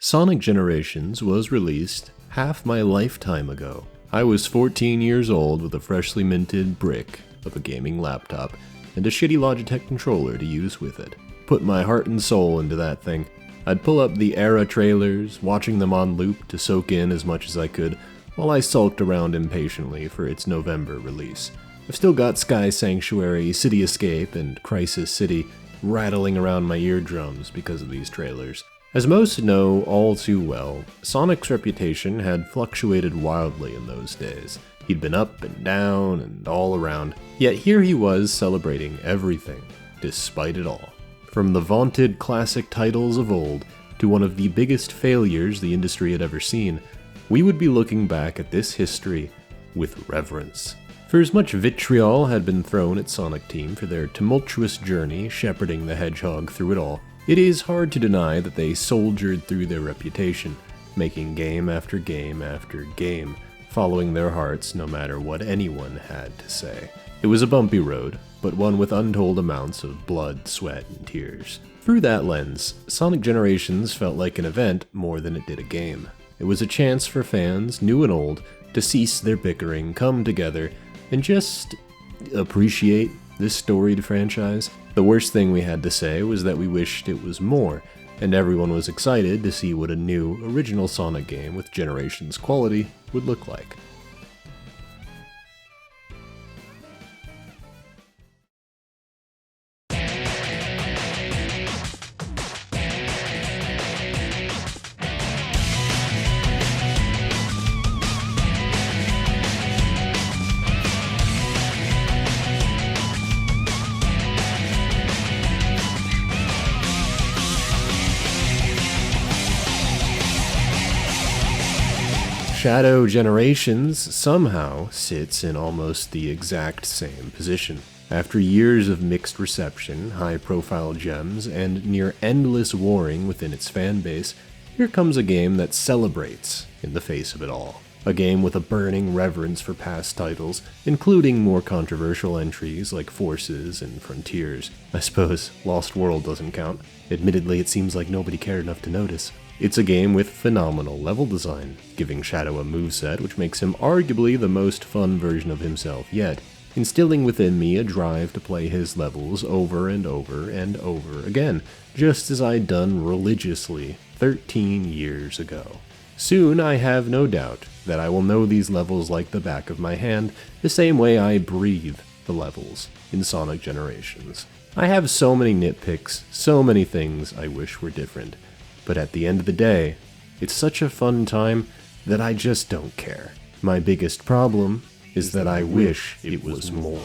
Sonic Generations was released half my lifetime ago. I was 14 years old with a freshly minted brick of a gaming laptop and a shitty Logitech controller to use with it. Put my heart and soul into that thing. I'd pull up the era trailers, watching them on loop to soak in as much as I could, while I sulked around impatiently for its November release. I've still got Sky Sanctuary, City Escape, and Crisis City rattling around my eardrums because of these trailers. As most know all too well, Sonic's reputation had fluctuated wildly in those days. He'd been up and down and all around, yet here he was celebrating everything, despite it all. From the vaunted classic titles of old to one of the biggest failures the industry had ever seen, we would be looking back at this history with reverence. For as much vitriol had been thrown at Sonic Team for their tumultuous journey shepherding the Hedgehog through it all, it is hard to deny that they soldiered through their reputation, making game after game after game, following their hearts no matter what anyone had to say. It was a bumpy road, but one with untold amounts of blood, sweat, and tears. Through that lens, Sonic Generations felt like an event more than it did a game. It was a chance for fans, new and old, to cease their bickering, come together, and just appreciate this storied franchise. The worst thing we had to say was that we wished it was more, and everyone was excited to see what a new, original Sonic game with Generations quality would look like. Shadow Generations somehow sits in almost the exact same position. After years of mixed reception, high-profile gems, and near endless warring within its fanbase, here comes a game that celebrates in the face of it all. A game with a burning reverence for past titles, including more controversial entries like Forces and Frontiers. I suppose Lost World doesn't count. Admittedly, it seems like nobody cared enough to notice. It's a game with phenomenal level design, giving Shadow a moveset which makes him arguably the most fun version of himself yet, instilling within me a drive to play his levels over and over and over again, just as I'd done religiously 13 years ago. Soon, I have no doubt that I will know these levels like the back of my hand, the same way I breathe the levels in Sonic Generations. I have so many nitpicks, so many things I wish were different. But at the end of the day, it's such a fun time that I just don't care. My biggest problem is that I wish it was more.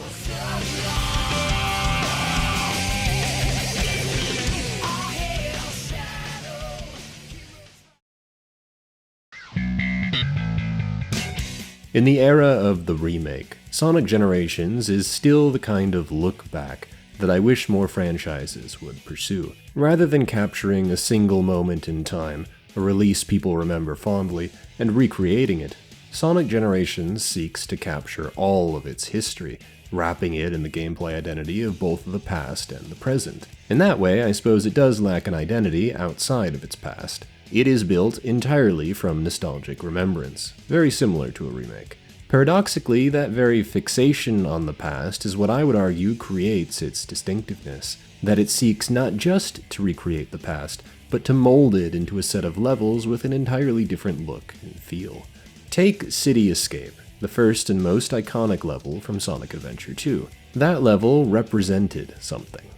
In the era of the remake, Sonic Generations is still the kind of look back that I wish more franchises would pursue. Rather than capturing a single moment in time, a release people remember fondly, and recreating it, Sonic Generations seeks to capture all of its history, wrapping it in the gameplay identity of both the past and the present. In that way, I suppose it does lack an identity outside of its past. It is built entirely from nostalgic remembrance, very similar to a remake. Paradoxically, that very fixation on the past is what I would argue creates its distinctiveness, that it seeks not just to recreate the past, but to mold it into a set of levels with an entirely different look and feel. Take City Escape, the first and most iconic level from Sonic Adventure 2. That level represented something.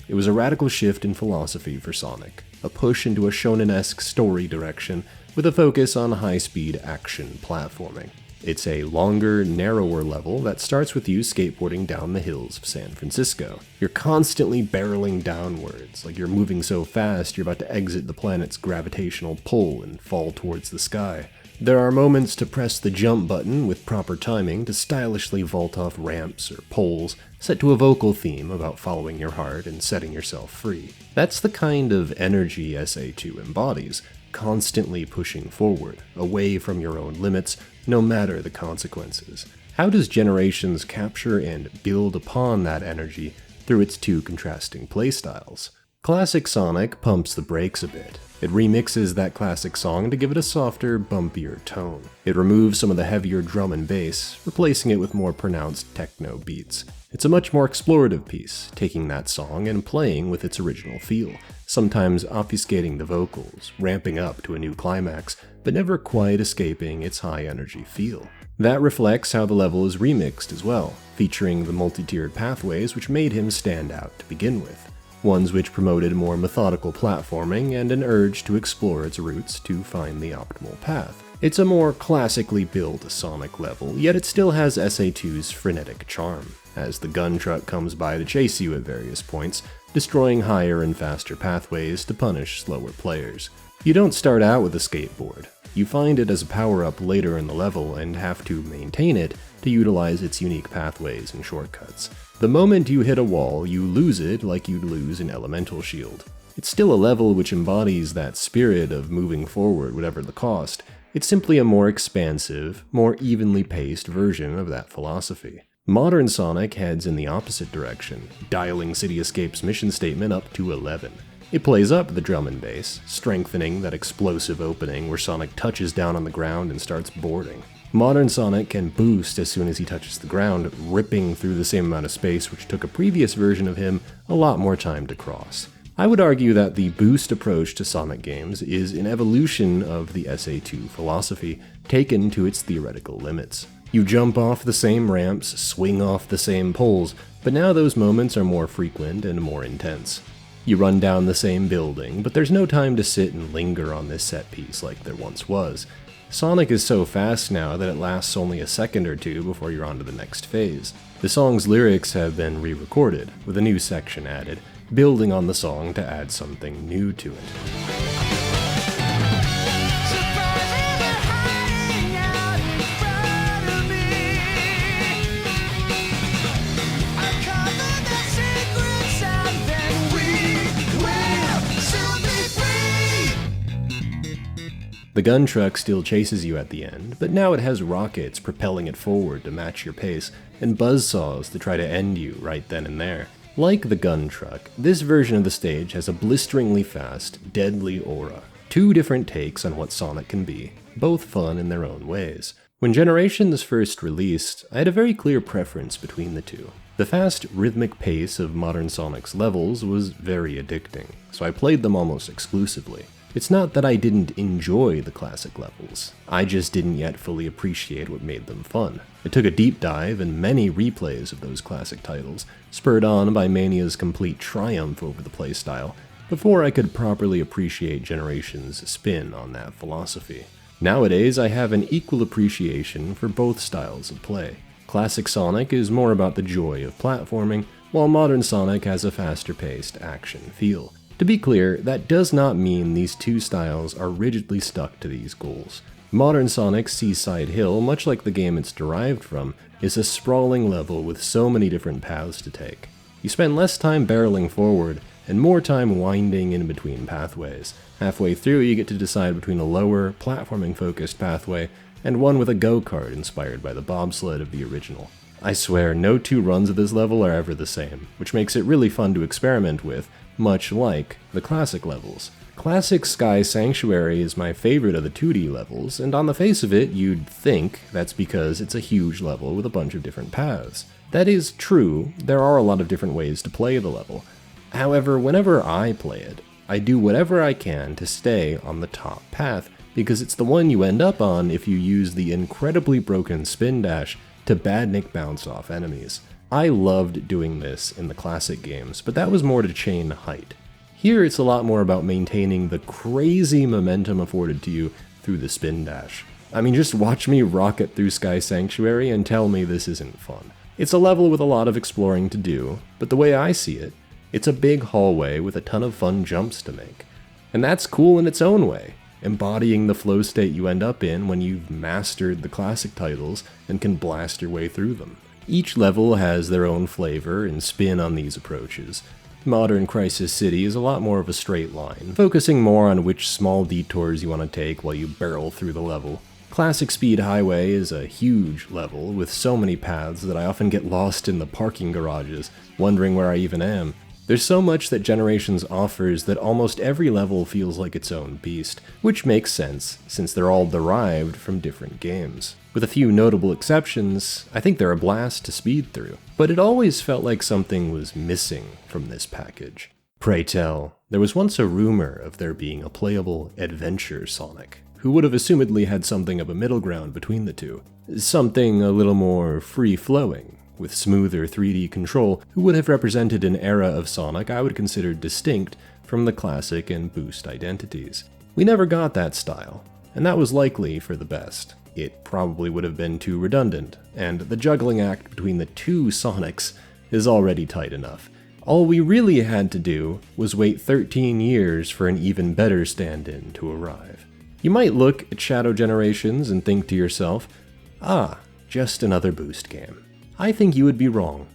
It was a radical shift in philosophy for Sonic, a push into a shonen-esque story direction with a focus on high-speed action platforming. It's a longer, narrower level that starts with you skateboarding down the hills of San Francisco. You're constantly barreling downwards, like you're moving so fast you're about to exit the planet's gravitational pull and fall towards the sky. There are moments to press the jump button with proper timing to stylishly vault off ramps or poles, set to a vocal theme about following your heart and setting yourself free. That's the kind of energy SA2 embodies, constantly pushing forward, away from your own limits, no matter the consequences. How does Generations capture and build upon that energy through its two contrasting playstyles? Classic Sonic pumps the brakes a bit. It remixes that classic song to give it a softer, bumpier tone. It removes some of the heavier drum and bass, replacing it with more pronounced techno beats. It's a much more explorative piece, taking that song and playing with its original feel, sometimes obfuscating the vocals, ramping up to a new climax, but never quite escaping its high-energy feel. That reflects how the level is remixed as well, featuring the multi-tiered pathways which made him stand out to begin with. Ones which promoted more methodical platforming and an urge to explore its routes to find the optimal path. It's a more classically built Sonic level, yet it still has SA2's frenetic charm, as the gun truck comes by to chase you at various points, destroying higher and faster pathways to punish slower players. You don't start out with a skateboard. You find it as a power-up later in the level and have to maintain it to utilize its unique pathways and shortcuts. The moment you hit a wall, you lose it like you'd lose an elemental shield. It's still a level which embodies that spirit of moving forward whatever the cost. It's simply a more expansive, more evenly paced version of that philosophy. Modern Sonic heads in the opposite direction, dialing City Escape's mission statement up to 11. It plays up the drum and bass, strengthening that explosive opening where Sonic touches down on the ground and starts boarding. Modern Sonic can boost as soon as he touches the ground, ripping through the same amount of space which took a previous version of him a lot more time to cross. I would argue that the boost approach to Sonic games is an evolution of the SA2 philosophy, taken to its theoretical limits. You jump off the same ramps, swing off the same poles, but now those moments are more frequent and more intense. You run down the same building, but there's no time to sit and linger on this set piece like there once was. Sonic is so fast now that it lasts only a second or two before you're on to the next phase. The song's lyrics have been re-recorded, with a new section added, building on the song to add something new to it. The gun truck still chases you at the end, but now it has rockets propelling it forward to match your pace, and buzzsaws to try to end you right then and there. Like the gun truck, this version of the stage has a blisteringly fast, deadly aura. Two different takes on what Sonic can be, both fun in their own ways. When Generations first released, I had a very clear preference between the two. The fast, rhythmic pace of modern Sonic's levels was very addicting, so I played them almost exclusively. It's not that I didn't enjoy the classic levels, I just didn't yet fully appreciate what made them fun. I took a deep dive and many replays of those classic titles, spurred on by Mania's complete triumph over the playstyle, before I could properly appreciate Generations' spin on that philosophy. Nowadays, I have an equal appreciation for both styles of play. Classic Sonic is more about the joy of platforming, while modern Sonic has a faster-paced action feel. To be clear, that does not mean these two styles are rigidly stuck to these goals. Modern Sonic's Seaside Hill, much like the game it's derived from, is a sprawling level with so many different paths to take. You spend less time barreling forward, and more time winding in between pathways. Halfway through, you get to decide between a lower, platforming-focused pathway and one with a go-kart inspired by the bobsled of the original. I swear, no two runs of this level are ever the same, which makes it really fun to experiment with, much like the classic levels. Classic Sky Sanctuary is my favorite of the 2D levels, and on the face of it, you'd think that's because it's a huge level with a bunch of different paths. That is true, there are a lot of different ways to play the level. However, whenever I play it, I do whatever I can to stay on the top path, because it's the one you end up on if you use the incredibly broken spin dash to badnik bounce off enemies. I loved doing this in the classic games, but that was more to chain height. Here it's a lot more about maintaining the crazy momentum afforded to you through the spin dash. I mean, just watch me rocket through Sky Sanctuary and tell me this isn't fun. It's a level with a lot of exploring to do, but the way I see it, it's a big hallway with a ton of fun jumps to make. And that's cool in its own way, embodying the flow state you end up in when you've mastered the classic titles and can blast your way through them. Each level has their own flavor and spin on these approaches. Modern Crisis City is a lot more of a straight line, focusing more on which small detours you want to take while you barrel through the level. Classic Speed Highway is a huge level with so many paths that I often get lost in the parking garages, wondering where I even am. There's so much that Generations offers that almost every level feels like its own beast, which makes sense, since they're all derived from different games. With a few notable exceptions, I think they're a blast to speed through, but it always felt like something was missing from this package. Pray tell, there was once a rumor of there being a playable adventure Sonic, who would have assumedly had something of a middle ground between the two. Something a little more free-flowing, with smoother 3D control, who would have represented an era of Sonic I would consider distinct from the classic and boost identities. We never got that style, and that was likely for the best. It probably would have been too redundant, and the juggling act between the two Sonics is already tight enough. All we really had to do was wait 13 years for an even better stand-in to arrive. You might look at Shadow Generations and think to yourself, just another boost game. I think you would be wrong.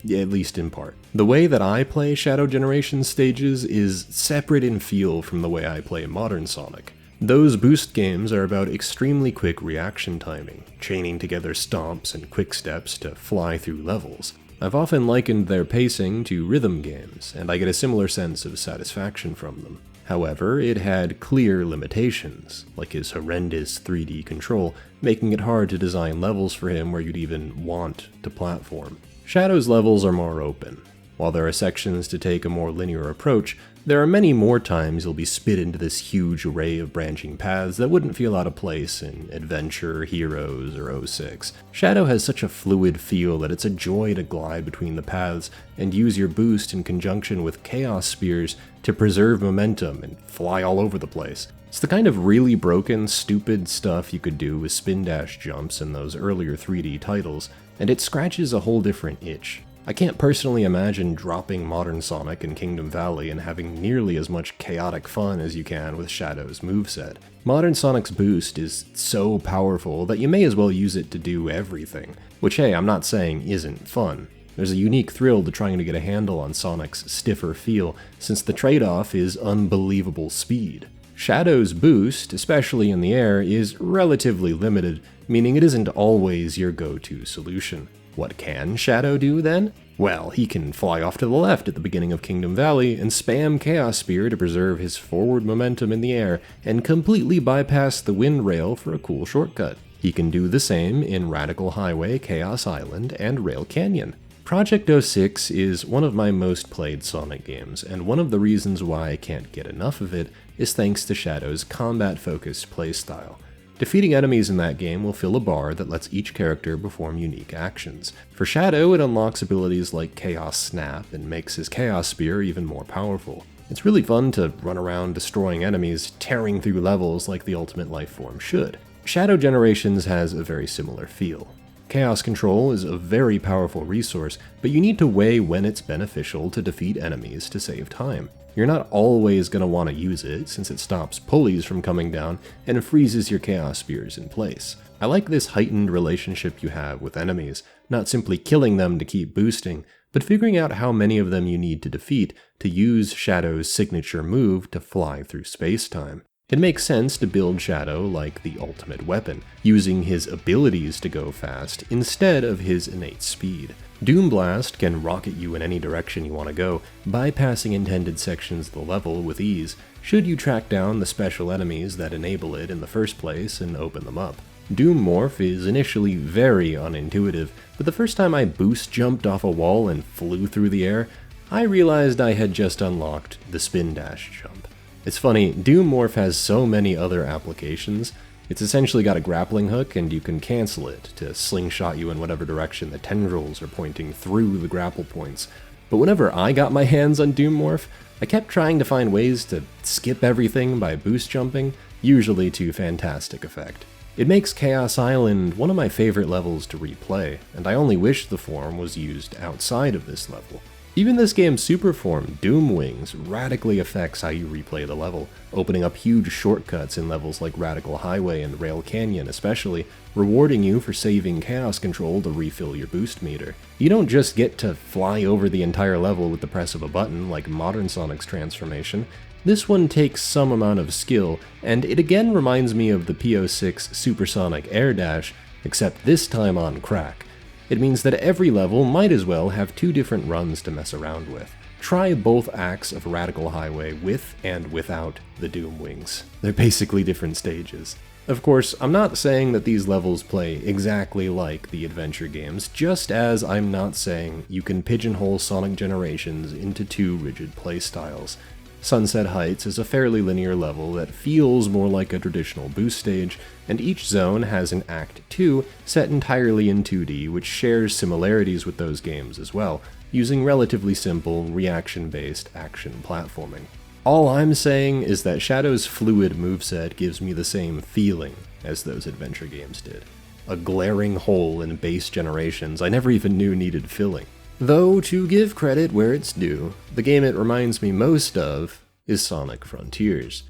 At least in part. The way that I play Shadow Generations stages is separate in feel from the way I play modern Sonic. Those boost games are about extremely quick reaction timing, chaining together stomps and quick steps to fly through levels. I've often likened their pacing to rhythm games, and I get a similar sense of satisfaction from them. However, it had clear limitations, like his horrendous 3D control, making it hard to design levels for him where you'd even want to platform. Shadow's levels are more open. While there are sections to take a more linear approach, there are many more times you'll be spit into this huge array of branching paths that wouldn't feel out of place in Adventure, Heroes, or 06. Shadow has such a fluid feel that it's a joy to glide between the paths and use your boost in conjunction with Chaos Spears to preserve momentum and fly all over the place. It's the kind of really broken, stupid stuff you could do with spin dash jumps in those earlier 3D titles, and it scratches a whole different itch. I can't personally imagine dropping modern Sonic in Kingdom Valley and having nearly as much chaotic fun as you can with Shadow's moveset. Modern Sonic's boost is so powerful that you may as well use it to do everything, which hey, I'm not saying isn't fun. There's a unique thrill to trying to get a handle on Sonic's stiffer feel, since the trade-off is unbelievable speed. Shadow's boost, especially in the air, is relatively limited, meaning it isn't always your go-to solution. What can Shadow do then? Well, he can fly off to the left at the beginning of Kingdom Valley and spam Chaos Spear to preserve his forward momentum in the air and completely bypass the wind rail for a cool shortcut. He can do the same in Radical Highway, Chaos Island, and Rail Canyon. Project 06 is one of my most played Sonic games, and one of the reasons why I can't get enough of it is thanks to Shadow's combat-focused playstyle. Defeating enemies in that game will fill a bar that lets each character perform unique actions. For Shadow, it unlocks abilities like Chaos Snap and makes his Chaos Spear even more powerful. It's really fun to run around destroying enemies, tearing through levels like the Ultimate Life Form should. Shadow Generations has a very similar feel. Chaos Control is a very powerful resource, but you need to weigh when it's beneficial to defeat enemies to save time. You're not always going to want to use it, since it stops pulleys from coming down and freezes your Chaos Spears in place. I like this heightened relationship you have with enemies, not simply killing them to keep boosting, but figuring out how many of them you need to defeat to use Shadow's signature move to fly through space-time. It makes sense to build Shadow like the ultimate weapon, using his abilities to go fast instead of his innate speed. Doom Blast can rocket you in any direction you want to go, bypassing intended sections of the level with ease, should you track down the special enemies that enable it in the first place and open them up. Doom Morph is initially very unintuitive, but the first time I boost jumped off a wall and flew through the air, I realized I had just unlocked the spin dash jump. It's funny, Doom Morph has so many other applications. It's essentially got a grappling hook, and you can cancel it to slingshot you in whatever direction the tendrils are pointing through the grapple points. But whenever I got my hands on Doom Morph, I kept trying to find ways to skip everything by boost jumping, usually to fantastic effect. It makes Chaos Island one of my favorite levels to replay, and I only wish the form was used outside of this level. Even this game's super form, Doom Wings, radically affects how you replay the level, opening up huge shortcuts in levels like Radical Highway and Rail Canyon especially, rewarding you for saving Chaos Control to refill your boost meter. You don't just get to fly over the entire level with the press of a button like modern Sonic's transformation. This one takes some amount of skill, and it again reminds me of the P06 Supersonic Air Dash, except this time on crack. It means that every level might as well have two different runs to mess around with. try both acts of Radical Highway with and without the Doom Wings. They're basically different stages. Of course, I'm not saying that these levels play exactly like the adventure games, just as I'm not saying you can pigeonhole Sonic Generations into two rigid playstyles. Sunset Heights is a fairly linear level that feels more like a traditional boost stage, and each zone has an Act 2 set entirely in 2D, which shares similarities with those games as well, using relatively simple, reaction-based action platforming. All I'm saying is that Shadow's fluid moveset gives me the same feeling as those adventure games did. A glaring hole in base Generations I never even knew needed filling. Though, to give credit where it's due, the game it reminds me most of is Sonic Frontiers.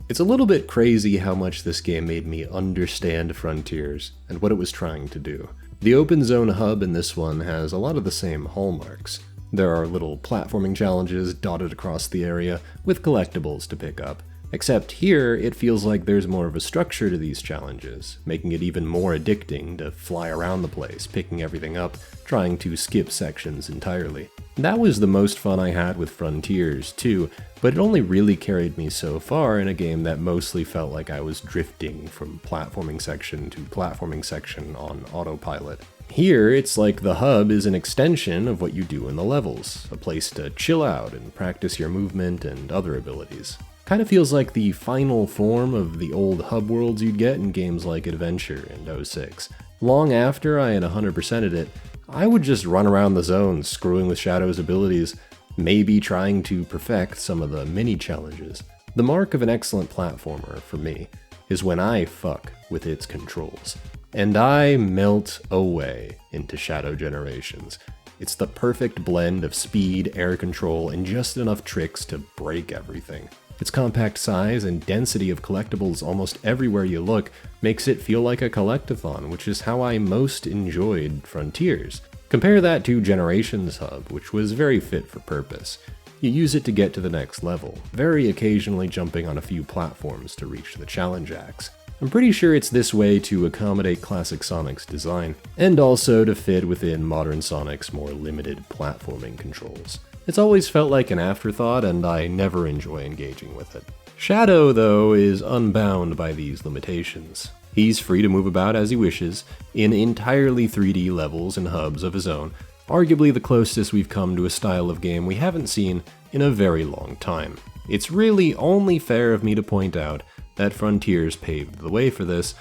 It's a little bit crazy how much this game made me understand Frontiers and what it was trying to do. The open zone hub in this one has a lot of the same hallmarks. There are little platforming challenges dotted across the area with collectibles to pick up, except here it feels like there's more of a structure to these challenges, making it even more addicting to fly around the place, picking everything up, trying to skip sections entirely. That was the most fun I had with Frontiers too, but it only really carried me so far in a game that mostly felt like I was drifting from platforming section to platforming section on autopilot. Here, it's like the hub is an extension of what you do in the levels, a place to chill out and practice your movement and other abilities. Kind of feels like the final form of the old hub worlds you'd get in games like Adventure and 06. Long after I had 100%ed it, I would just run around the zone screwing with Shadow's abilities, maybe trying to perfect some of the mini challenges. The mark of an excellent platformer, for me, is when I fuck with its controls. And I melt away into Shadow Generations. It's the perfect blend of speed, air control, and just enough tricks to break everything. Its compact size and density of collectibles almost everywhere you look makes it feel like a collectathon, which is how I most enjoyed Frontiers. Compare that to Generations Hub, which was very fit for purpose. You use it to get to the next level, very occasionally jumping on a few platforms to reach the challenge acts. I'm pretty sure it's this way to accommodate classic Sonic's design, and also to fit within modern Sonic's more limited platforming controls. It's always felt like an afterthought, and I never enjoy engaging with it. Shadow, though, is unbound by these limitations. He's free to move about as he wishes, in entirely 3D levels and hubs of his own, arguably the closest we've come to a style of game we haven't seen in a very long time. It's really only fair of me to point out that Frontiers paved the way for this,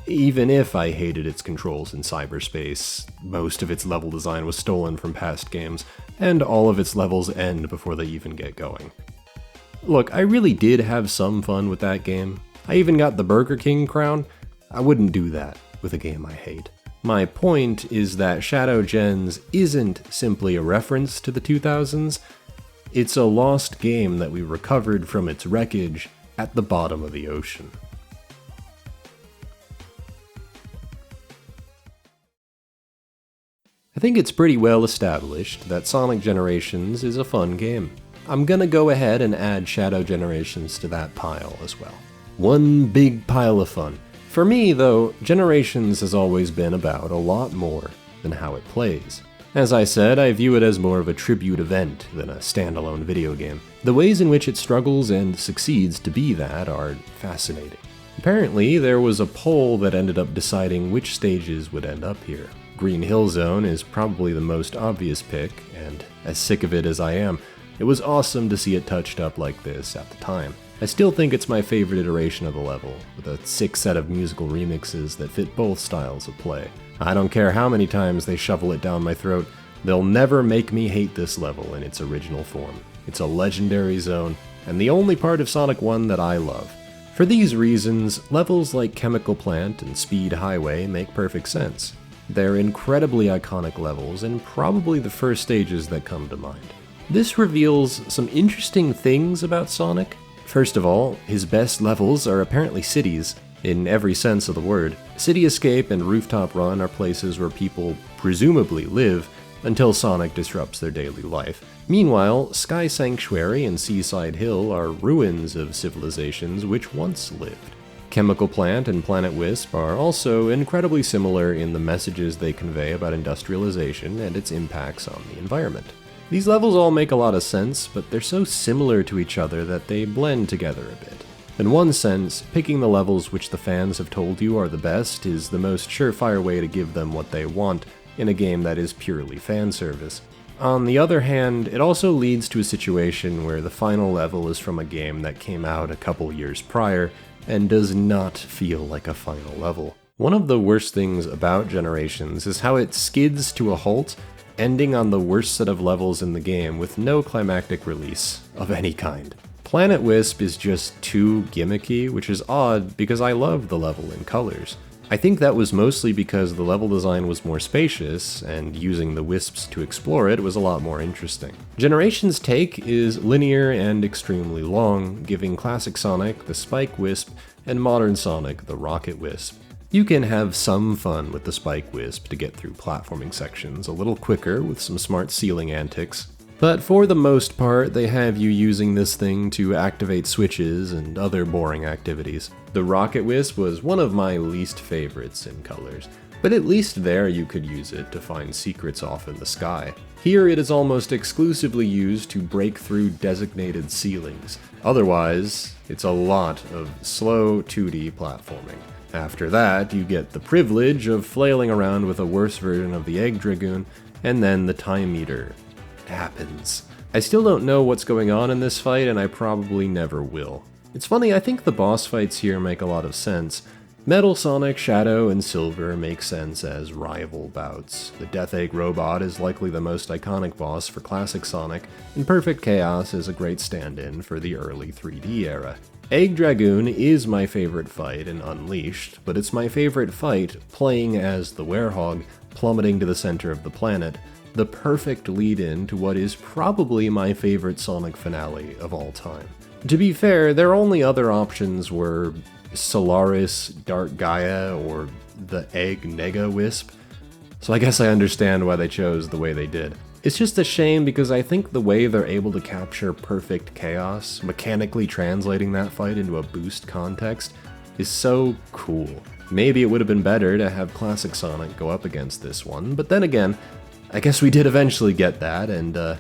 even if I hated its controls in cyberspace. Most of its level design was stolen from past games, and all of its levels end before they even get going. Look, I really did have some fun with that game. I even got the Burger King crown. I wouldn't do that with a game I hate. My point is that Shadow Gens isn't simply a reference to the 2000s, it's a lost game that we recovered from its wreckage at the bottom of the ocean. I think it's pretty well established that Sonic Generations is a fun game. I'm gonna go ahead and add Shadow Generations to that pile as well. One big pile of fun. For me, though, Generations has always been about a lot more than how it plays. As I said, I view it as more of a tribute event than a standalone video game. The ways in which it struggles and succeeds to be that are fascinating. Apparently, there was a poll that ended up deciding which stages would end up here. Green Hill Zone is probably the most obvious pick, and as sick of it as I am, it was awesome to see it touched up like this at the time. I still think it's my favorite iteration of the level, with a sick set of musical remixes that fit both styles of play. I don't care how many times they shovel it down my throat, they'll never make me hate this level in its original form. It's a legendary zone, and the only part of Sonic 1 that I love. For these reasons, levels like Chemical Plant and Speed Highway make perfect sense. They're incredibly iconic levels, and probably the first stages that come to mind. This reveals some interesting things about Sonic. First of all, his best levels are apparently cities, in every sense of the word. City Escape and Rooftop Run are places where people presumably live until Sonic disrupts their daily life. Meanwhile, Sky Sanctuary and Seaside Hill are ruins of civilizations which once lived. Chemical Plant and Planet Wisp are also incredibly similar in the messages they convey about industrialization and its impacts on the environment. These levels all make a lot of sense, but they're so similar to each other that they blend together a bit. In one sense, picking the levels which the fans have told you are the best is the most surefire way to give them what they want in a game that is purely fan service. On the other hand, it also leads to a situation where the final level is from a game that came out a couple years prior and does not feel like a final level. One of the worst things about Generations is how it skids to a halt, ending on the worst set of levels in the game with no climactic release of any kind. Planet Wisp is just too gimmicky, which is odd because I love the level in colors. I think that was mostly because the level design was more spacious, and using the wisps to explore it was a lot more interesting. Generations' take is linear and extremely long, giving classic Sonic the Spike Wisp and modern Sonic the Rocket Wisp. You can have some fun with the Spike Wisp to get through platforming sections a little quicker with some smart ceiling antics, but for the most part, they have you using this thing to activate switches and other boring activities. The Rocket Wisp was one of my least favorites in colors, but at least there you could use it to find secrets off in the sky. Here it is almost exclusively used to break through designated ceilings. Otherwise, it's a lot of slow 2D platforming. After that, you get the privilege of flailing around with a worse version of the Egg Dragoon, and then the Time Meter happens. I still don't know what's going on in this fight, and I probably never will. It's funny, I think the boss fights here make a lot of sense. Metal Sonic, Shadow, and Silver make sense as rival bouts. The Death Egg Robot is likely the most iconic boss for classic Sonic, and Perfect Chaos is a great stand-in for the early 3D era. Egg Dragoon is my favorite fight in Unleashed, but it's my favorite fight playing as the Werehog plummeting to the center of the planet, the perfect lead-in to what is probably my favorite Sonic finale of all time. To be fair, their only other options were Solaris, Dark Gaia, or the Egg Nega Wisp, so I guess I understand why they chose the way they did. It's just a shame because I think the way they're able to capture perfect chaos, mechanically translating that fight into a boost context, is so cool. Maybe it would have been better to have classic Sonic go up against this one, but then again, I guess we did eventually get that, and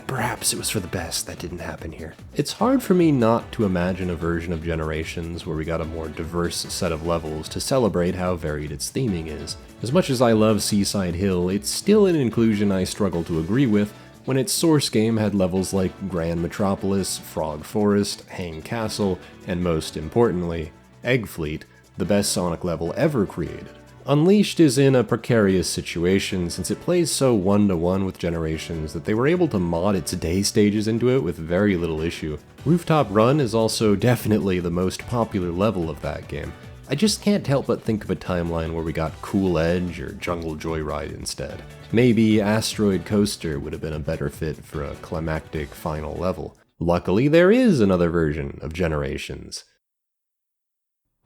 perhaps it was for the best that didn't happen here. It's hard for me not to imagine a version of Generations where we got a more diverse set of levels to celebrate how varied its theming is. As much as I love Seaside Hill, it's still an inclusion I struggle to agree with when its source game had levels like Grand Metropolis, Frog Forest, Hang Castle, and most importantly, Egg Fleet, the best Sonic level ever created. Unleashed is in a precarious situation since it plays so one-to-one with Generations that they were able to mod its day stages into it with very little issue. Rooftop Run is also definitely the most popular level of that game. I just can't help but think of a timeline where we got Cool Edge or Jungle Joyride instead. Maybe Asteroid Coaster would have been a better fit for a climactic final level. Luckily, there is another version of Generations.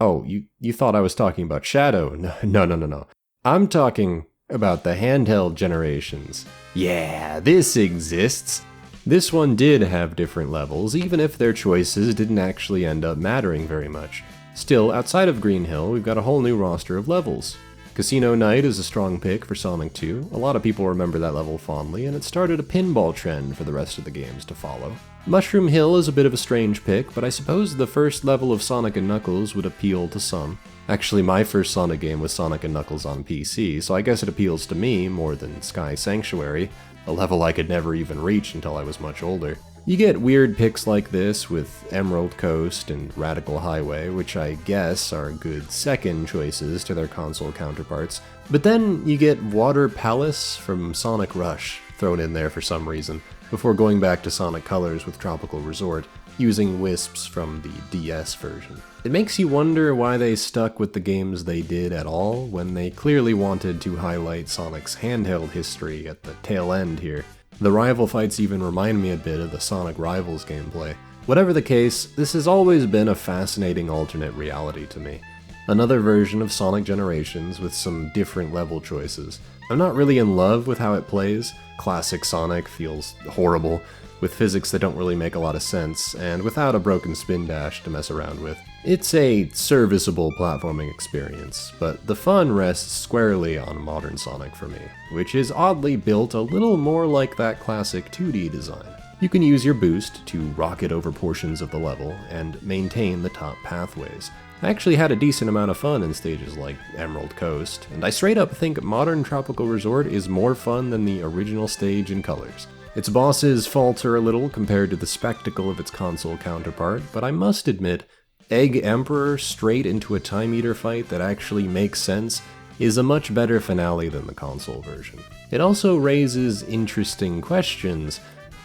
Oh, you thought I was talking about Shadow? No. I'm talking about the handheld Generations. Yeah, this exists. This one did have different levels, even if their choices didn't actually end up mattering very much. Still, outside of Green Hill, we've got a whole new roster of levels. Casino Night is a strong pick for Sonic 2. A lot of people remember that level fondly, and it started a pinball trend for the rest of the games to follow. Mushroom Hill is a bit of a strange pick, but I suppose the first level of Sonic & Knuckles would appeal to some. Actually, my first Sonic game was Sonic & Knuckles on PC, so I guess it appeals to me more than Sky Sanctuary, a level I could never even reach until I was much older. You get weird picks like this with Emerald Coast and Radical Highway, which I guess are good second choices to their console counterparts. But then you get Water Palace from Sonic Rush thrown in there for some reason, before going back to Sonic Colors with Tropical Resort, using wisps from the DS version. It makes you wonder why they stuck with the games they did at all, when they clearly wanted to highlight Sonic's handheld history at the tail end here. The rival fights even remind me a bit of the Sonic Rivals gameplay. Whatever the case, this has always been a fascinating alternate reality to me. Another version of Sonic Generations with some different level choices. I'm not really in love with how it plays. Classic Sonic feels horrible, with physics that don't really make a lot of sense, and without a broken spin dash to mess around with. It's a serviceable platforming experience, but the fun rests squarely on modern Sonic for me, which is oddly built a little more like that classic 2D design. You can use your boost to rocket over portions of the level and maintain the top pathways. I actually had a decent amount of fun in stages like Emerald Coast, and I straight up think Modern Tropical Resort is more fun than the original stage in Colors. Its bosses falter a little compared to the spectacle of its console counterpart, but I must admit, Egg Emperor straight into a Time Eater fight that actually makes sense is a much better finale than the console version. It also raises interesting questions,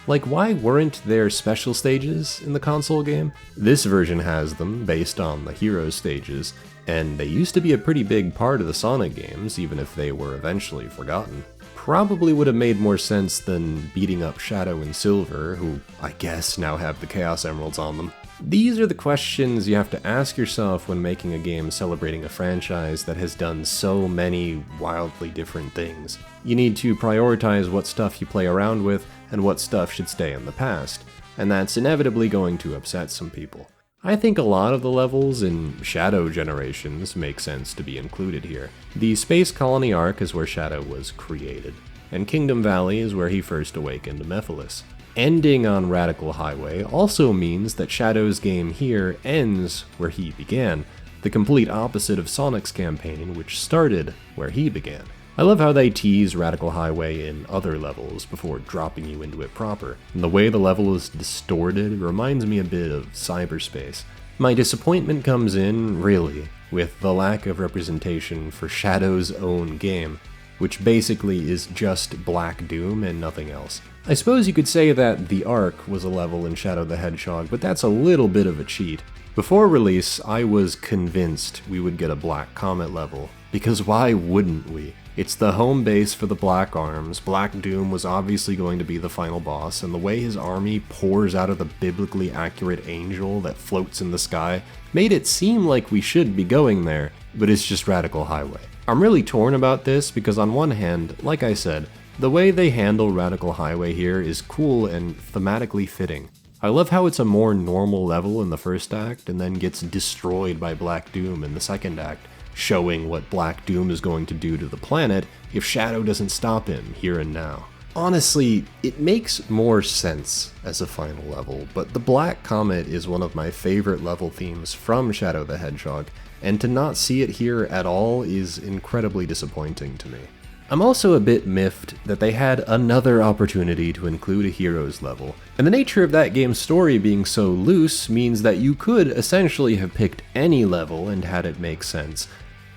like why weren't there special stages in the console game? This version has them based on the hero stages, and they used to be a pretty big part of the Sonic games, even if they were eventually forgotten. Probably would have made more sense than beating up Shadow and Silver, who I guess now have the Chaos Emeralds on them. These are the questions you have to ask yourself when making a game celebrating a franchise that has done so many wildly different things. You need to prioritize what stuff you play around with and what stuff should stay in the past, and that's inevitably going to upset some people. I think a lot of the levels in Shadow Generations make sense to be included here. The Space Colony arc is where Shadow was created, and Kingdom Valley is where he first awakened Mephiles. Ending on Radical Highway also means that Shadow's game here ends where he began, the complete opposite of Sonic's campaign, which started where he began. I love how they tease Radical Highway in other levels before dropping you into it proper, and the way the level is distorted reminds me a bit of cyberspace. My disappointment comes in, really, with the lack of representation for Shadow's own game, which basically is just Black Doom and nothing else. I suppose you could say that the Ark was a level in Shadow the Hedgehog, but that's a little bit of a cheat. Before release, I was convinced we would get a Black Comet level, because why wouldn't we? It's the home base for the Black Arms, Black Doom was obviously going to be the final boss, and the way his army pours out of the biblically accurate angel that floats in the sky made it seem like we should be going there, but it's just Radical Highway. I'm really torn about this because on one hand, like I said, the way they handle Radical Highway here is cool and thematically fitting. I love how it's a more normal level in the first act and then gets destroyed by Black Doom in the second act, showing what Black Doom is going to do to the planet if Shadow doesn't stop him here and now. Honestly, it makes more sense as a final level, but the Black Comet is one of my favorite level themes from Shadow the Hedgehog, and to not see it here at all is incredibly disappointing to me. I'm also a bit miffed that they had another opportunity to include a heroes level, and the nature of that game's story being so loose means that you could essentially have picked any level and had it make sense,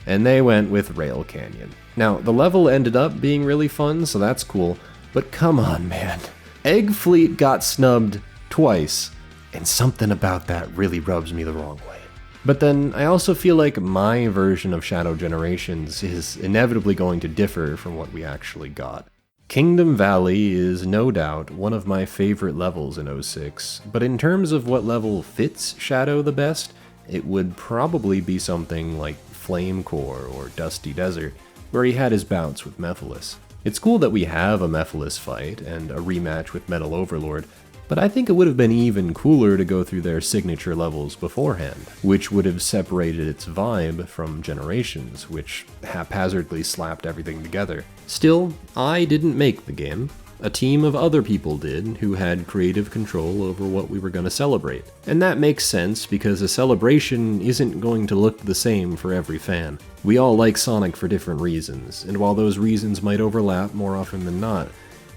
and they went with Rail Canyon. Now, the level ended up being really fun, so that's cool, but come on, man. Egg Fleet got snubbed twice, and something about that really rubs me the wrong way. But then I also feel like my version of Shadow Generations is inevitably going to differ from what we actually got. Kingdom Valley is no doubt one of my favorite levels in 06, but in terms of what level fits Shadow the best, it would probably be something like Flame Core or Dusty Desert, where he had his bouts with Mephiles. It's cool that we have a Mephiles fight and a rematch with Metal Overlord, but I think it would have been even cooler to go through their signature levels beforehand, which would have separated its vibe from Generations, which haphazardly slapped everything together. Still, I didn't make the game. A team of other people did, who had creative control over what we were going to celebrate. And that makes sense because a celebration isn't going to look the same for every fan. We all like Sonic for different reasons, and while those reasons might overlap more often than not,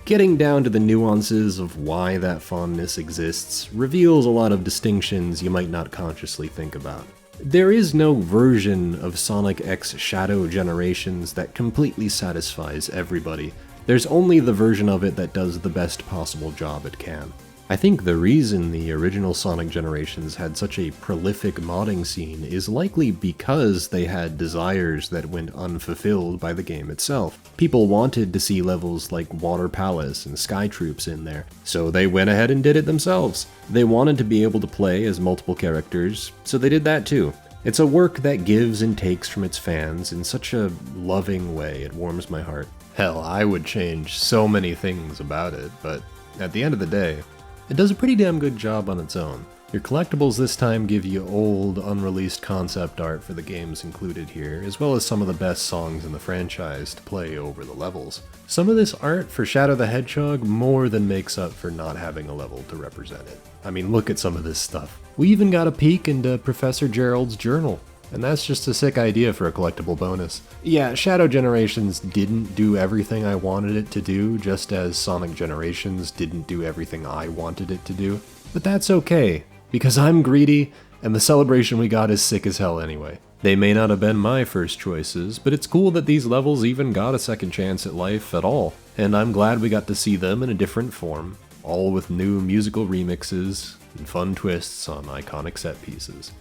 getting down to the nuances of why that fondness exists reveals a lot of distinctions you might not consciously think about. There is no version of Sonic X Shadow Generations that completely satisfies everybody. There's only the version of it that does the best possible job it can. I think the reason the original Sonic Generations had such a prolific modding scene is likely because they had desires that went unfulfilled by the game itself. People wanted to see levels like Water Palace and Sky Troops in there, so they went ahead and did it themselves. They wanted to be able to play as multiple characters, so they did that too. It's a work that gives and takes from its fans in such a loving way, it warms my heart. Hell, I would change so many things about it, but at the end of the day, it does a pretty damn good job on its own. Your collectibles this time give you old, unreleased concept art for the games included here, as well as some of the best songs in the franchise to play over the levels. Some of this art for Shadow the Hedgehog more than makes up for not having a level to represent it. I mean, look at some of this stuff. We even got a peek into Professor Gerald's journal, and that's just a sick idea for a collectible bonus. Yeah, Shadow Generations didn't do everything I wanted it to do, just as Sonic Generations didn't do everything I wanted it to do. But that's okay, because I'm greedy, and the celebration we got is sick as hell anyway. They may not have been my first choices, but it's cool that these levels even got a second chance at life at all, and I'm glad we got to see them in a different form, all with new musical remixes and fun twists on iconic set pieces.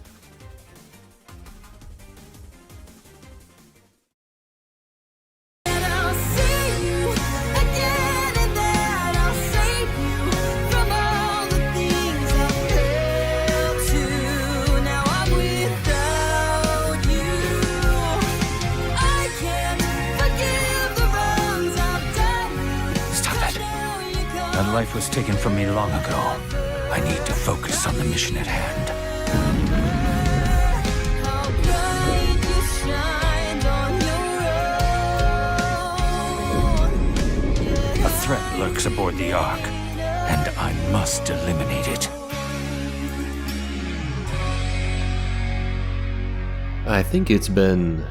That life was taken from me long ago. I need to focus on the mission at hand. A threat lurks aboard the Ark, and I must eliminate it. I think it's been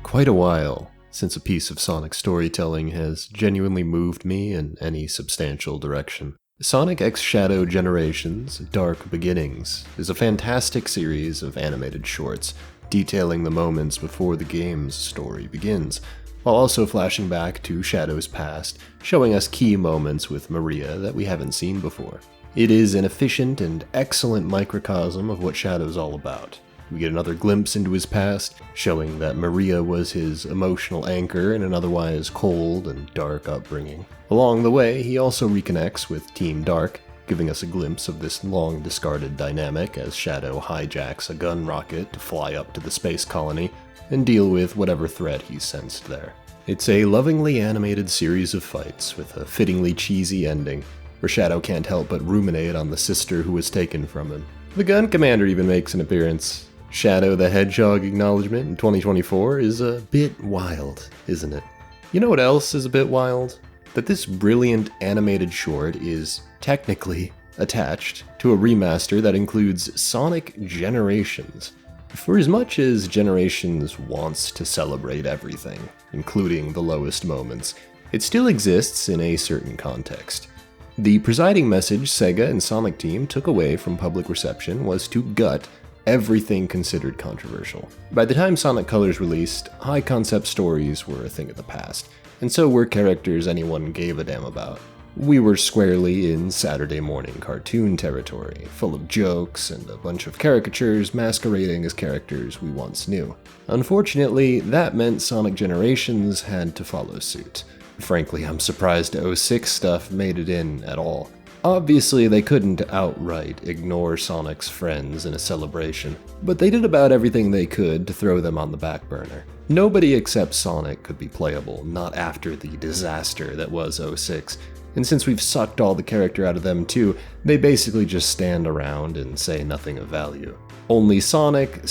quite a while since a piece of Sonic storytelling has genuinely moved me in any substantial direction. Sonic X Shadow Generations: Dark Beginnings is a fantastic series of animated shorts detailing the moments before the game's story begins, while also flashing back to Shadow's past, showing us key moments with Maria that we haven't seen before. It is an efficient and excellent microcosm of what Shadow's all about. We get another glimpse into his past, showing that Maria was his emotional anchor in an otherwise cold and dark upbringing. Along the way, he also reconnects with Team Dark, giving us a glimpse of this long-discarded dynamic as Shadow hijacks a gun rocket to fly up to the space colony and deal with whatever threat he's sensed there. It's a lovingly animated series of fights with a fittingly cheesy ending, where Shadow can't help but ruminate on the sister who was taken from him. The Gun Commander even makes an appearance. Shadow the Hedgehog acknowledgement in 2024 is a bit wild, isn't it? You know what else is a bit wild? That this brilliant animated short is technically attached to a remaster that includes Sonic Generations. For as much as Generations wants to celebrate everything, including the lowest moments, it still exists in a certain context. The presiding message Sega and Sonic Team took away from public reception was to gut everything considered controversial. By the time Sonic Colors released, high-concept stories were a thing of the past, and so were characters anyone gave a damn about. We were squarely in Saturday morning cartoon territory, full of jokes and a bunch of caricatures masquerading as characters we once knew. Unfortunately, that meant Sonic Generations had to follow suit. Frankly, I'm surprised 06 stuff made it in at all. Obviously, they couldn't outright ignore Sonic's friends in a celebration, but they did about everything they could to throw them on the back burner. Nobody except Sonic could be playable, not after the disaster that was 06, and since we've sucked all the character out of them too, they basically just stand around and say nothing of value. Only Sonic,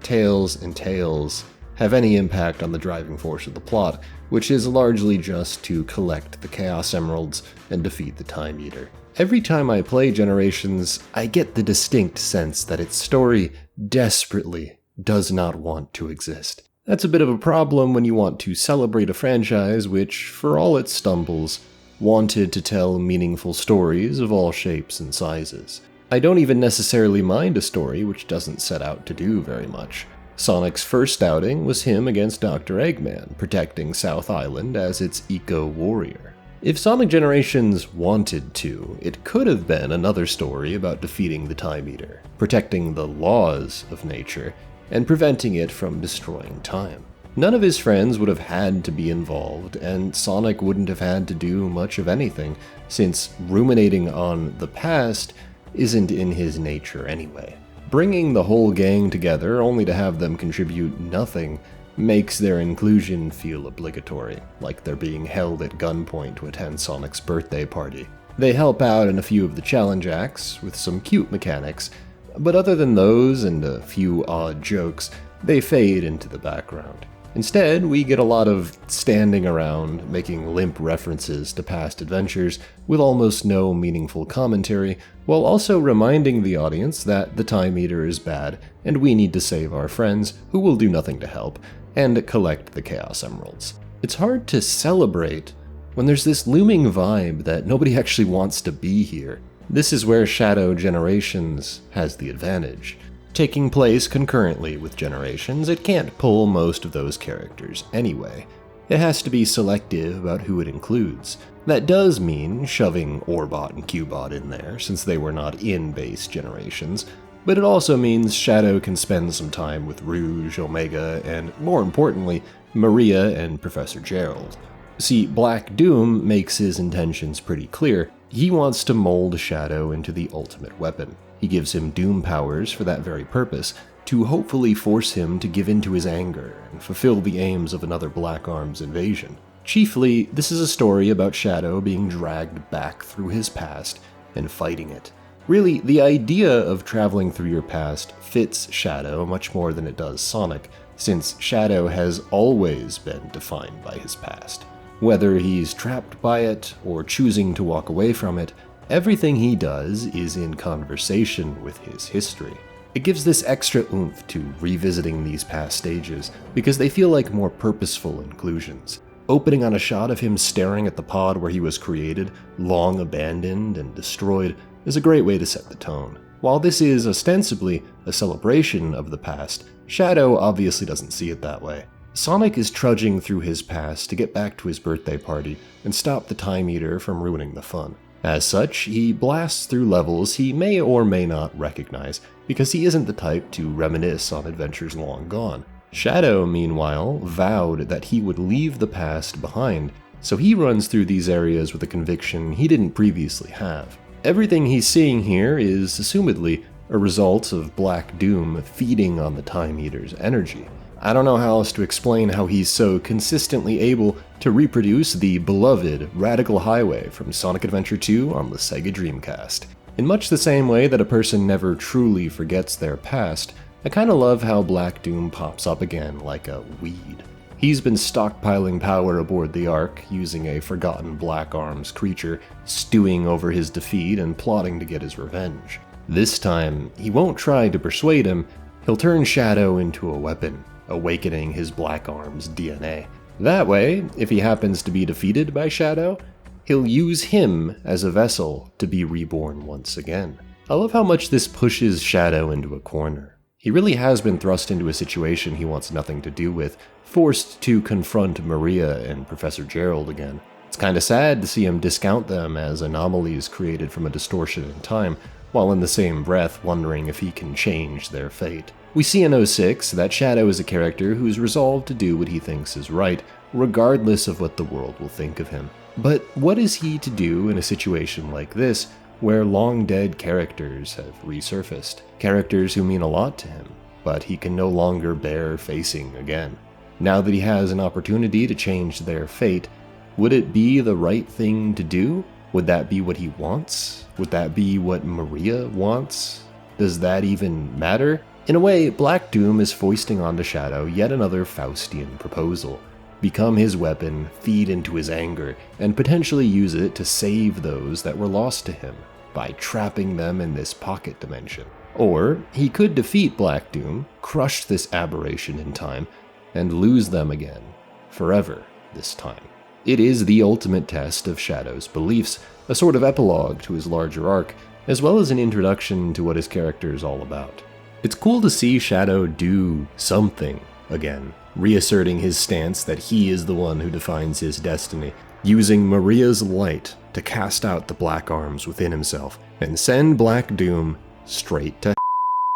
Tails, and Tails have any impact on the driving force of the plot, which is largely just to collect the Chaos Emeralds and defeat the Time Eater. Every time I play Generations, I get the distinct sense that its story desperately does not want to exist. That's a bit of a problem when you want to celebrate a franchise which, for all its stumbles, wanted to tell meaningful stories of all shapes and sizes. I don't even necessarily mind a story which doesn't set out to do very much. Sonic's first outing was him against Dr. Eggman, protecting South Island as its eco-warrior. If Sonic Generations wanted to, it could have been another story about defeating the Time Eater, protecting the laws of nature, and preventing it from destroying time. None of his friends would have had to be involved, and Sonic wouldn't have had to do much of anything, since ruminating on the past isn't in his nature anyway. Bringing the whole gang together only to have them contribute nothing makes their inclusion feel obligatory, like they're being held at gunpoint to attend Sonic's birthday party. They help out in a few of the challenge acts with some cute mechanics, but other than those and a few odd jokes, they fade into the background. Instead, we get a lot of standing around, making limp references to past adventures with almost no meaningful commentary, while also reminding the audience that the Time Eater is bad and we need to save our friends, who will do nothing to help, and collect the Chaos Emeralds. It's hard to celebrate when there's this looming vibe that nobody actually wants to be here. This is where Shadow Generations has the advantage. Taking place concurrently with Generations, it can't pull most of those characters anyway. It has to be selective about who it includes. That does mean shoving Orbot and Cubot in there, since they were not in base Generations, but it also means Shadow can spend some time with Rouge, Omega, and more importantly, Maria and Professor Gerald. See, Black Doom makes his intentions pretty clear. He wants to mold Shadow into the ultimate weapon. He gives him Doom powers for that very purpose, to hopefully force him to give in to his anger and fulfill the aims of another Black Arms invasion. Chiefly, this is a story about Shadow being dragged back through his past and fighting it. Really, the idea of traveling through your past fits Shadow much more than it does Sonic, since Shadow has always been defined by his past. Whether he's trapped by it or choosing to walk away from it, everything he does is in conversation with his history. It gives this extra oomph to revisiting these past stages, because they feel like more purposeful inclusions. Opening on a shot of him staring at the pod where he was created, long abandoned and destroyed, is a great way to set the tone. While this is ostensibly a celebration of the past, Shadow obviously doesn't see it that way. Sonic is trudging through his past to get back to his birthday party and stop the Time Eater from ruining the fun. As such, he blasts through levels he may or may not recognize, because he isn't the type to reminisce on adventures long gone. Shadow, meanwhile, vowed that he would leave the past behind, so he runs through these areas with a conviction he didn't previously have. Everything he's seeing here is, assumedly, a result of Black Doom feeding on the Time Eater's energy. I don't know how else to explain how he's so consistently able to reproduce the beloved Radical Highway from Sonic Adventure 2 on the Sega Dreamcast. In much the same way that a person never truly forgets their past, I kinda love how Black Doom pops up again like a weed. He's been stockpiling power aboard the Ark, using a forgotten Black Arms creature, stewing over his defeat and plotting to get his revenge. This time, he won't try to persuade him, he'll turn Shadow into a weapon, awakening his Black Arms DNA. That way, if he happens to be defeated by Shadow, he'll use him as a vessel to be reborn once again. I love how much this pushes Shadow into a corner. He really has been thrust into a situation he wants nothing to do with, forced to confront Maria and Professor Gerald again. It's kinda sad to see him discount them as anomalies created from a distortion in time, while in the same breath wondering if he can change their fate. We see in 06 that Shadow is a character who's resolved to do what he thinks is right, regardless of what the world will think of him. But what is he to do in a situation like this, where long-dead characters have resurfaced? Characters who mean a lot to him, but he can no longer bear facing again. Now that he has an opportunity to change their fate, would it be the right thing to do? Would that be what he wants? Would that be what Maria wants? Does that even matter? In a way, Black Doom is foisting onto Shadow yet another Faustian proposal. Become his weapon, feed into his anger, and potentially use it to save those that were lost to him, by trapping them in this pocket dimension. Or, he could defeat Black Doom, crush this aberration in time, and lose them again. Forever, this time. It is the ultimate test of Shadow's beliefs, a sort of epilogue to his larger arc, as well as an introduction to what his character is all about. It's cool to see Shadow do something again, reasserting his stance that he is the one who defines his destiny, using Maria's light to cast out the Black Arms within himself, and send Black Doom straight to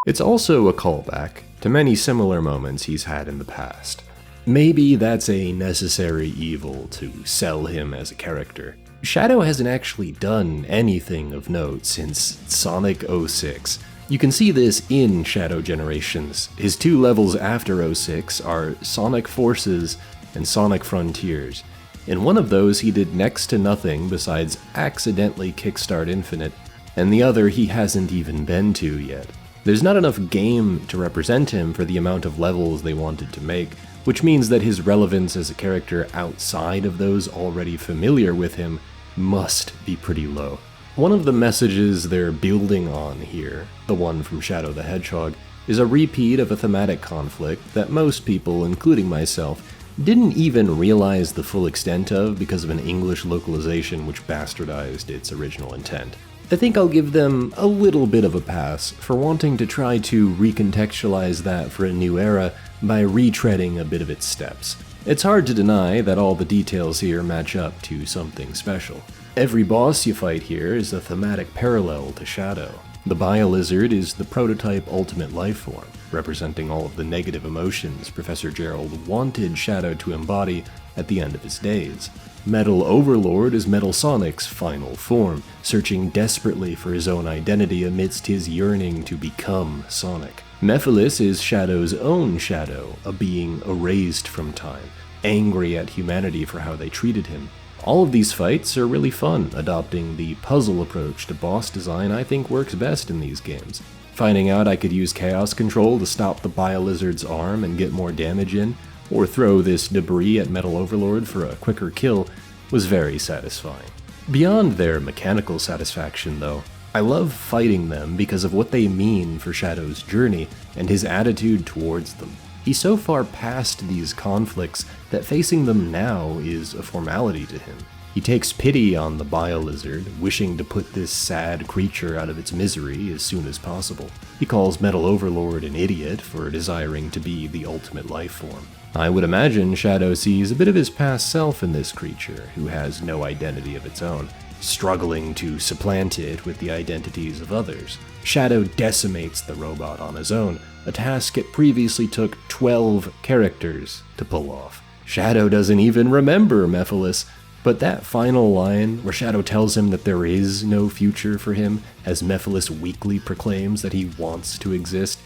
It's also a callback to many similar moments he's had in the past. Maybe that's a necessary evil to sell him as a character. Shadow hasn't actually done anything of note since Sonic 06. You can see this in Shadow Generations. His two levels after 06 are Sonic Forces and Sonic Frontiers. In one of those, he did next to nothing besides accidentally kickstart Infinite, and the other he hasn't even been to yet. There's not enough game to represent him for the amount of levels they wanted to make, which means that his relevance as a character outside of those already familiar with him must be pretty low. One of the messages they're building on here, the one from Shadow the Hedgehog, is a repeat of a thematic conflict that most people, including myself, didn't even realize the full extent of because of an English localization which bastardized its original intent. I think I'll give them a little bit of a pass for wanting to try to recontextualize that for a new era by retreading a bit of its steps. It's hard to deny that all the details here match up to something special. Every boss you fight here is a thematic parallel to Shadow. The Biolizard is the prototype ultimate life form, representing all of the negative emotions Professor Gerald wanted Shadow to embody at the end of his days. Metal Overlord is Metal Sonic's final form, searching desperately for his own identity amidst his yearning to become Sonic. Mephiles is Shadow's own Shadow, a being erased from time, angry at humanity for how they treated him. All of these fights are really fun. Adopting the puzzle approach to boss design I think works best in these games. Finding out I could use Chaos Control to stop the Biolizard's arm and get more damage in, or throw this debris at Metal Overlord for a quicker kill, was very satisfying. Beyond their mechanical satisfaction though, I love fighting them because of what they mean for Shadow's journey and his attitude towards them. He's so far past these conflicts that facing them now is a formality to him. He takes pity on the Biolizard, wishing to put this sad creature out of its misery as soon as possible. He calls Metal Overlord an idiot for desiring to be the ultimate life form. I would imagine Shadow sees a bit of his past self in this creature, who has no identity of its own, struggling to supplant it with the identities of others. Shadow decimates the robot on his own, a task it previously took 12 characters to pull off. Shadow doesn't even remember Mephiles, but that final line where Shadow tells him that there is no future for him, as Mephiles weakly proclaims that he wants to exist,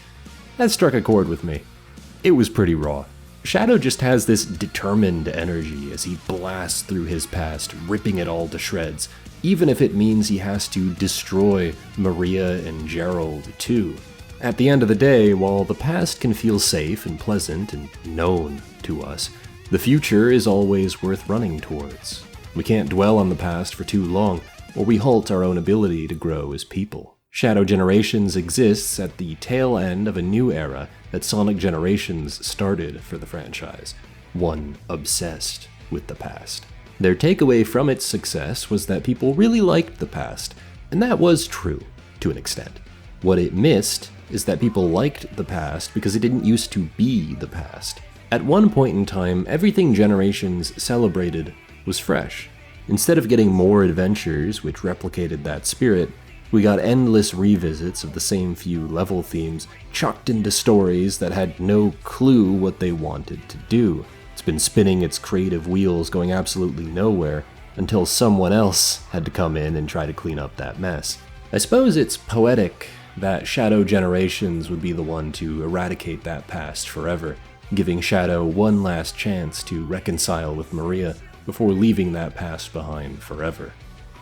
that struck a chord with me. It was pretty raw. Shadow just has this determined energy as he blasts through his past, ripping it all to shreds, even if it means he has to destroy Maria and Gerald too. At the end of the day, while the past can feel safe and pleasant and known to us, the future is always worth running towards. We can't dwell on the past for too long, or we halt our own ability to grow as people. Shadow Generations exists at the tail end of a new era that Sonic Generations started for the franchise, one obsessed with the past. Their takeaway from its success was that people really liked the past, and that was true, to an extent. What it missed is that people liked the past because it didn't used to be the past. At one point in time, everything Generations celebrated was fresh. Instead of getting more adventures which replicated that spirit, we got endless revisits of the same few level themes, chucked into stories that had no clue what they wanted to do. It's been spinning its creative wheels going absolutely nowhere until someone else had to come in and try to clean up that mess. I suppose it's poetic that Shadow Generations would be the one to eradicate that past forever, giving Shadow one last chance to reconcile with Maria before leaving that past behind forever.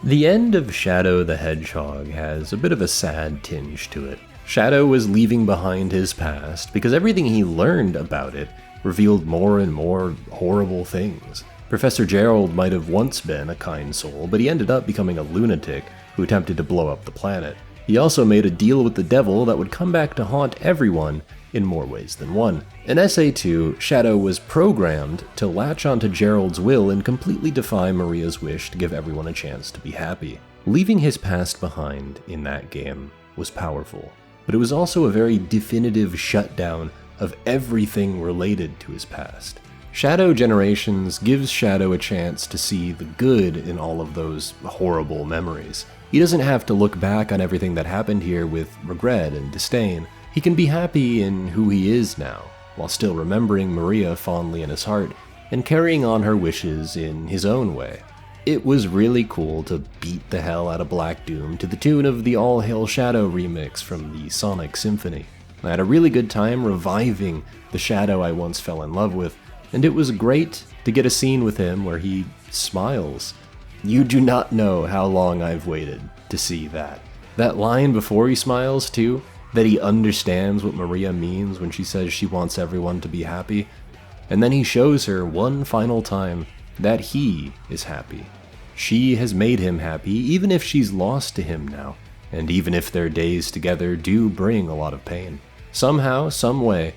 The end of Shadow the Hedgehog has a bit of a sad tinge to it. Shadow was leaving behind his past because everything he learned about it revealed more and more horrible things. Professor Gerald might have once been a kind soul, but he ended up becoming a lunatic who attempted to blow up the planet. He also made a deal with the devil that would come back to haunt everyone in more ways than one. In SA2, Shadow was programmed to latch onto Gerald's will and completely defy Maria's wish to give everyone a chance to be happy. Leaving his past behind in that game was powerful, but it was also a very definitive shutdown of everything related to his past. Shadow Generations gives Shadow a chance to see the good in all of those horrible memories. He doesn't have to look back on everything that happened here with regret and disdain. He can be happy in who he is now, while still remembering Maria fondly in his heart and carrying on her wishes in his own way. It was really cool to beat the hell out of Black Doom to the tune of the All Hail Shadow remix from the Sonic Symphony. I had a really good time reviving the Shadow I once fell in love with, and it was great to get a scene with him where he smiles. You do not know how long I've waited to see that. That line before he smiles, too, that he understands what Maria means when she says she wants everyone to be happy, and then he shows her one final time that he is happy. She has made him happy, even if she's lost to him now, and even if their days together do bring a lot of pain. Somehow, some way,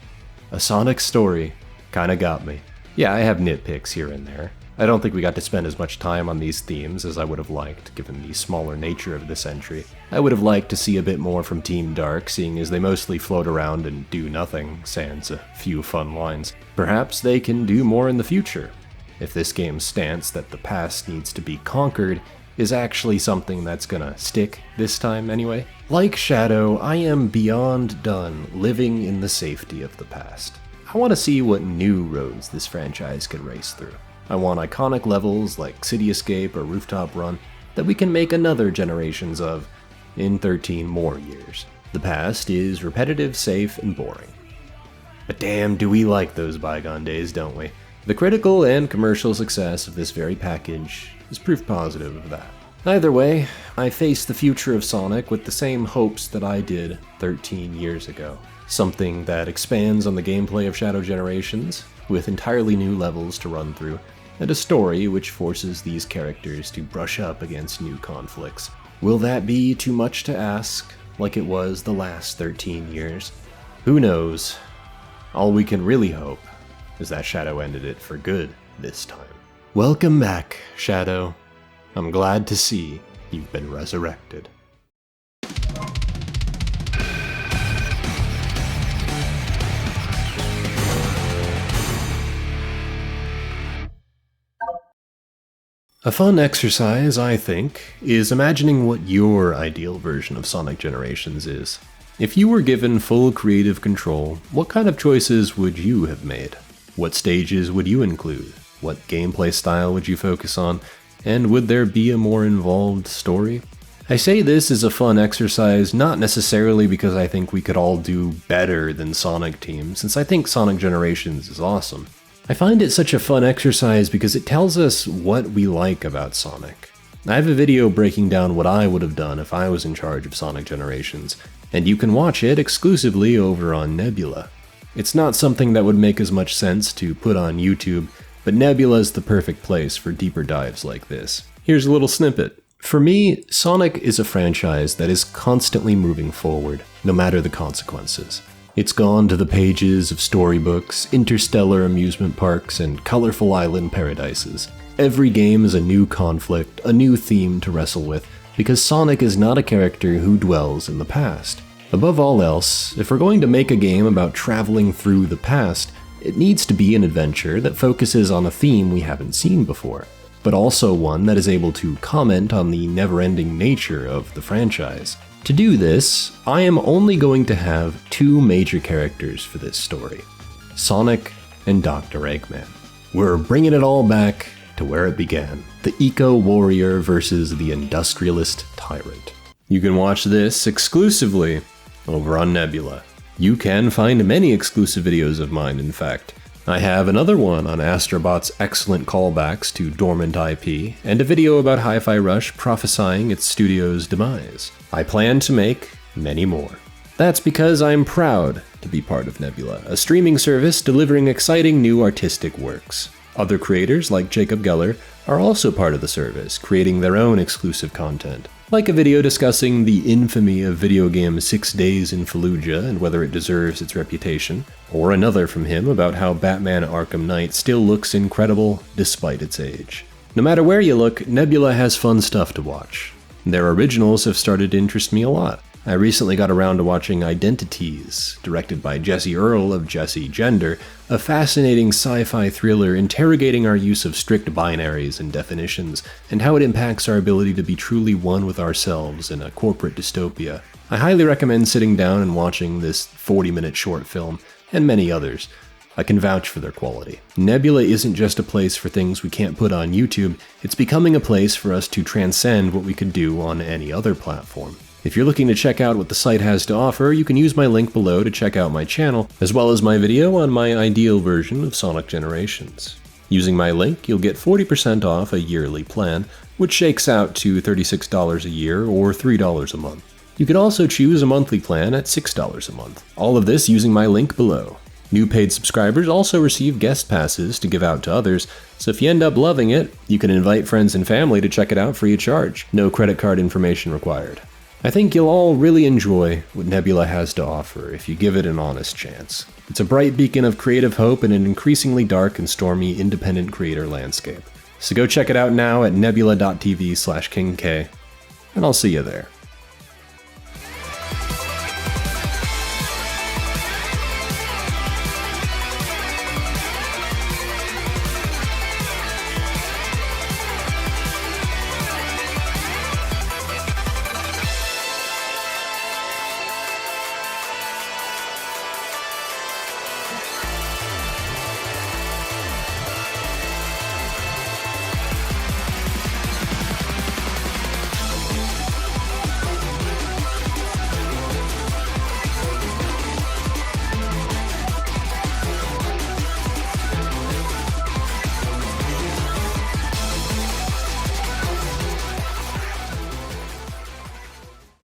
a Sonic story kinda got me. Yeah, I have nitpicks here and there. I don't think we got to spend as much time on these themes as I would have liked, given the smaller nature of this entry. I would have liked to see a bit more from Team Dark, seeing as they mostly float around and do nothing, sans a few fun lines. Perhaps they can do more in the future, if this game's stance that the past needs to be conquered is actually something that's gonna stick this time anyway. Like Shadow, I am beyond done living in the safety of the past. I want to see what new roads this franchise can race through. I want iconic levels like City Escape or Rooftop Run that we can make another generations of in 13 more years. The past is repetitive, safe, and boring. But damn, do we like those bygone days, don't we? The critical and commercial success of this very package is proof positive of that. Either way, I face the future of Sonic with the same hopes that I did 13 years ago. Something that expands on the gameplay of Shadow Generations, with entirely new levels to run through, and a story which forces these characters to brush up against new conflicts. Will that be too much to ask, like it was the last 13 years? Who knows? All we can really hope is that Shadow ended it for good this time. Welcome back, Shadow. I'm glad to see you've been resurrected. A fun exercise, I think, is imagining what your ideal version of Sonic Generations is. If you were given full creative control, what kind of choices would you have made? What stages would you include? What gameplay style would you focus on? And would there be a more involved story? I say this is a fun exercise not necessarily because I think we could all do better than Sonic Team, since I think Sonic Generations is awesome. I find it such a fun exercise because it tells us what we like about Sonic. I have a video breaking down what I would have done if I was in charge of Sonic Generations, and you can watch it exclusively over on Nebula. It's not something that would make as much sense to put on YouTube, but Nebula is the perfect place for deeper dives like this. Here's a little snippet. For me, Sonic is a franchise that is constantly moving forward, no matter the consequences. It's gone to the pages of storybooks, interstellar amusement parks, and colorful island paradises. Every game is a new conflict, a new theme to wrestle with, because Sonic is not a character who dwells in the past. Above all else, if we're going to make a game about traveling through the past, it needs to be an adventure that focuses on a theme we haven't seen before, but also one that is able to comment on the never-ending nature of the franchise. To do this, I am only going to have two major characters for this story, Sonic and Dr. Eggman. We're bringing it all back to where it began, the eco-warrior versus the industrialist tyrant. You can watch this exclusively over on Nebula. You can find many exclusive videos of mine, in fact. I have another one on Astrobot's excellent callbacks to dormant IP, and a video about Hi-Fi Rush prophesying its studio's demise. I plan to make many more. That's because I'm proud to be part of Nebula, a streaming service delivering exciting new artistic works. Other creators, like Jacob Geller, are also part of the service, creating their own exclusive content. Like a video discussing the infamy of video game 6 Days in Fallujah and whether it deserves its reputation, or another from him about how Batman Arkham Knight still looks incredible despite its age. No matter where you look, Nebula has fun stuff to watch. Their originals have started to interest me a lot. I recently got around to watching Identities, directed by Jesse Earl of Jesse Gender, a fascinating sci-fi thriller interrogating our use of strict binaries and definitions, and how it impacts our ability to be truly one with ourselves in a corporate dystopia. I highly recommend sitting down and watching this 40-minute short film, and many others. I can vouch for their quality. Nebula isn't just a place for things we can't put on YouTube, it's becoming a place for us to transcend what we could do on any other platform. If you're looking to check out what the site has to offer, you can use my link below to check out my channel, as well as my video on my ideal version of Sonic Generations. Using my link, you'll get 40% off a yearly plan, which shakes out to $36 a year or $3 a month. You can also choose a monthly plan at $6 a month. All of this using my link below. New paid subscribers also receive guest passes to give out to others, so if you end up loving it, you can invite friends and family to check it out free of charge. No credit card information required. I think you'll all really enjoy what Nebula has to offer if you give it an honest chance. It's a bright beacon of creative hope in an increasingly dark and stormy independent creator landscape. So go check it out now at nebula.tv/KingK, and I'll see you there.